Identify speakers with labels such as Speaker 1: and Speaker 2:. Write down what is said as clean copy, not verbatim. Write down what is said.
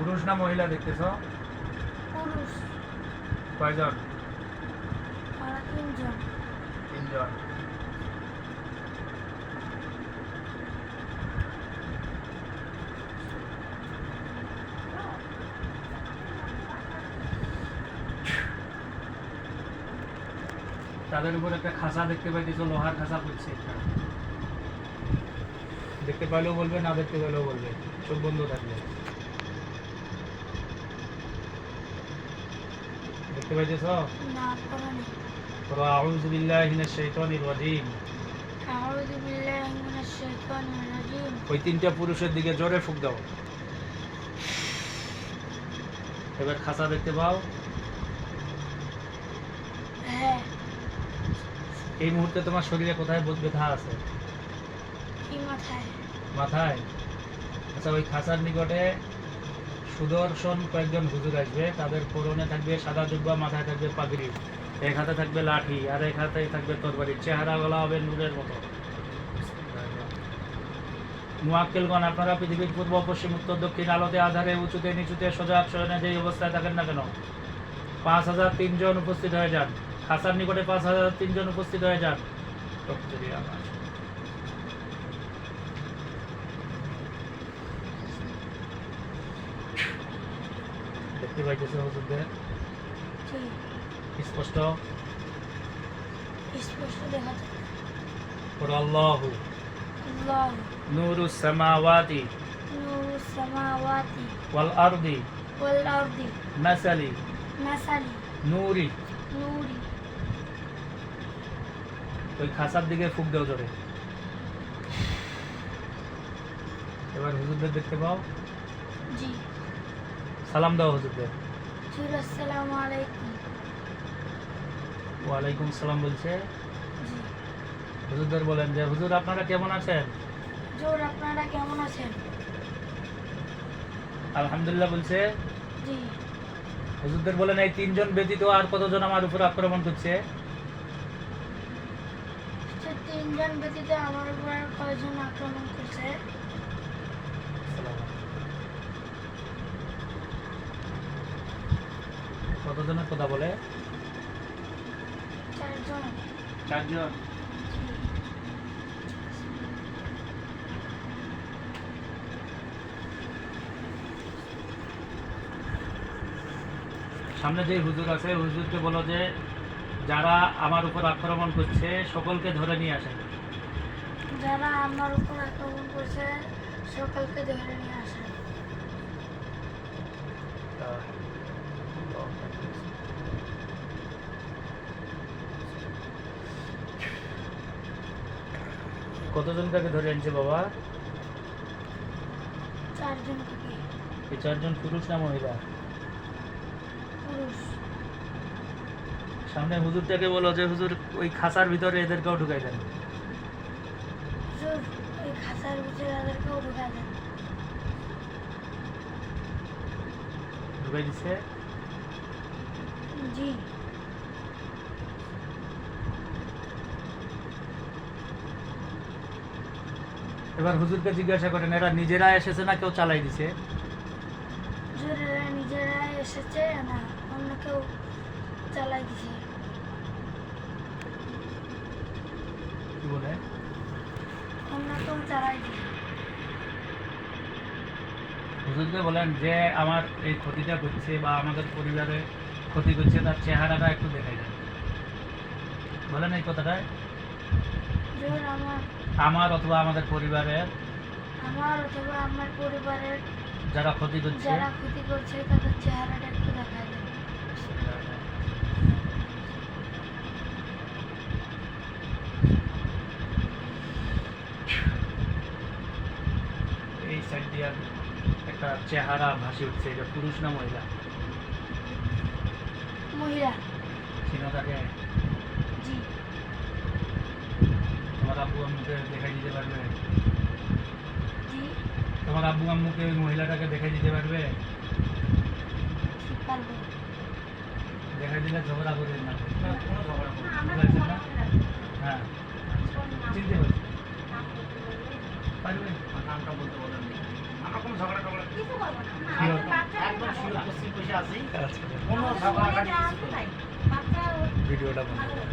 Speaker 1: পুরুষ না মহিলা দেখতেছো?
Speaker 2: পুরুষ।
Speaker 1: কয়জন?
Speaker 2: ওরা তিনজন।
Speaker 1: তিনজন। তাদের উপর একটা খাঁচা দেখতে পাইতেছো, লোহার খাঁচা পড়ছে। দেখতে পাইলেও বলবে, না দেখতে পাইলেও বলবে, চোখ বন্ধ থাকবে। দেখতে পাইতেছো?
Speaker 2: না, পড়া নেই।
Speaker 1: আউযু বিল্লাহি মিনাশ শাইতানির রাজীম।
Speaker 2: আউযু বিল্লাহি মিনাশ শাইতানির রাজীম।
Speaker 1: ওই তিনটা পুরুষের দিকে জোরে ফুঁক দাও। এবার খাঁচা দেখতে পাও?
Speaker 2: হ্যাঁ।
Speaker 1: এই মুহূর্তে তোমার শরীরে কোথায় ব্যথা আছে?
Speaker 2: কি মাথায়?
Speaker 1: মাথায়? আচ্ছা, ওই খাঁচার নিকটে সুদর্শন কয়েকজন হুজুর আসবে। তাদের পরনে থাকবে সাদা জুব্বা, মাথায় থাকবে পাগড়ি, এক হাতে থাকবে লাঠি, আর এক হাতে থাকবে তরবারি। চেহারা গলা হবে নূরের মতো। মুয়াক্কিলগণ, আপনারা পৃথিবীর পূর্ব, পশ্চিম, উত্তর, দক্ষিণ, আলোতে, আধারে, উঁচুতে, নিচুতে, সজাগ শয়নে যেই অবস্থায় থাকেন না কেন, 5003 জন উপস্থিত হয়ে যান। খাঁচার নিকটে 5003 জন উপস্থিত হয়ে যান। দেখতে পাইতেছে হুজুরদের? স্পষ্ট
Speaker 2: স্পষ্ট দেখা যায়।
Speaker 1: আল্লাহু
Speaker 2: আল্লাহ
Speaker 1: নূরুস সামাওয়াতি
Speaker 2: নূরুস সামাওয়াতি
Speaker 1: ওয়াল আরদি
Speaker 2: ওয়াল আরদি
Speaker 1: মাসালি
Speaker 2: মাসালি
Speaker 1: নূরি।
Speaker 2: নূরি।
Speaker 1: ওই খাঁচার দিকে ফুঁক দাও জোরে। এবার হুজুরদের দেখতে পাও?
Speaker 2: জি।
Speaker 1: সালাম দাও হুজুরদের।
Speaker 2: আসসালামু আলাইকুম।
Speaker 1: ওয়ালাইকুম সালাম বলছে।
Speaker 2: জি।
Speaker 1: হুজুরদের বলেন যে, হুজুর আপনারা কেমন আছেন?
Speaker 2: হুজুর আপনারা কেমন আছেন?
Speaker 1: আলহামদুলিল্লাহ বলছে।
Speaker 2: জি।
Speaker 1: হুজুরদের বলেন, এই তিনজন ব্যতীত আর কতজন আমার উপর আক্রমণ করছে?
Speaker 2: তিনজন ব্যতীত আমার উপর আর কয়জন আক্রমণ করছে?
Speaker 1: কতজনের কথা বলে?
Speaker 2: চারজন।
Speaker 1: চারজন। সামনে যে হুজুর আছে, হুজুরকে বলো যে যারা আমার উপর আক্রমণ করছে সকলকে ধরে নিয়ে আসেন।
Speaker 2: যারা আমার উপর আক্রমণ করছে সকলকে ধরে নিয়ে আসেন।
Speaker 1: কতজন তাকে ধরে আনছে বাবা?
Speaker 2: চারজন থেকে।
Speaker 1: এই চারজন পুরুষ না মহিলা?
Speaker 2: পুরুষ।
Speaker 1: সামনে হুজুরটাকে বলো যে হুজুর ওই খাঁচার ভিতরে এদেরকেও ঢুকাই দেন।
Speaker 2: হুজুর ওই খাঁচার ভিতরে এদেরকেও ঢুকা দেন।
Speaker 1: ঢুকাই দিচ্ছে?
Speaker 2: জি।
Speaker 1: এবার হুজুরকে জিজ্ঞাসা করেন, এরা নিজেরা এসেছে না কেউ চালাই দিছে?
Speaker 2: হুজুর এরা নিজেরা এসেছে না অন্য কেউ চালাই দিছে?
Speaker 1: কি বলে?
Speaker 2: অন্য কেউ চালাই দিছে।
Speaker 1: হুজুরকে বলেন যে আমার এই ক্ষতিটা করছে বা আমাদের পরিবারে ক্ষতি করছে, তার চেহারাটা একটু দেখাই দেন। বলেন এই কথাটায়।
Speaker 2: হুজুর
Speaker 1: আমার অথবা আমাদের পরিবারের যারা ক্ষতি করছে
Speaker 2: তাদের চেহারাটা একটু দেখাই দেন।
Speaker 1: এই সাইড দিয়ে একটা চেহারা ভাসি উঠছে। এটা পুরুষ না মহিলা?
Speaker 2: মহিলা।
Speaker 1: চিনো তাকে?
Speaker 2: জি।
Speaker 1: তোমার আব্বু আম্মুকে দেখাই দিতে পারবে?
Speaker 2: জি।
Speaker 1: তোমার আব্বু আম্মুকে ওই মহিলাটাকে দেখাই দিতে পারবে?
Speaker 2: পারবে।
Speaker 1: দেখাই দিলে ঝগড়া করবেন না। কোনো ঝগড়া করবেন না। হ্যাঁ, চিনতে পারছি। পারবে? নামটা বলতে বলেন, আমরা কোনো ঝগড়া কি হতো?
Speaker 3: একদম শিওর পশ্চিম বসে আছি
Speaker 1: আচ্ছা,
Speaker 3: কোনো ঝগড়াঝাটি কিছু নেই।
Speaker 1: ভিডিওটা বন্ধ করো।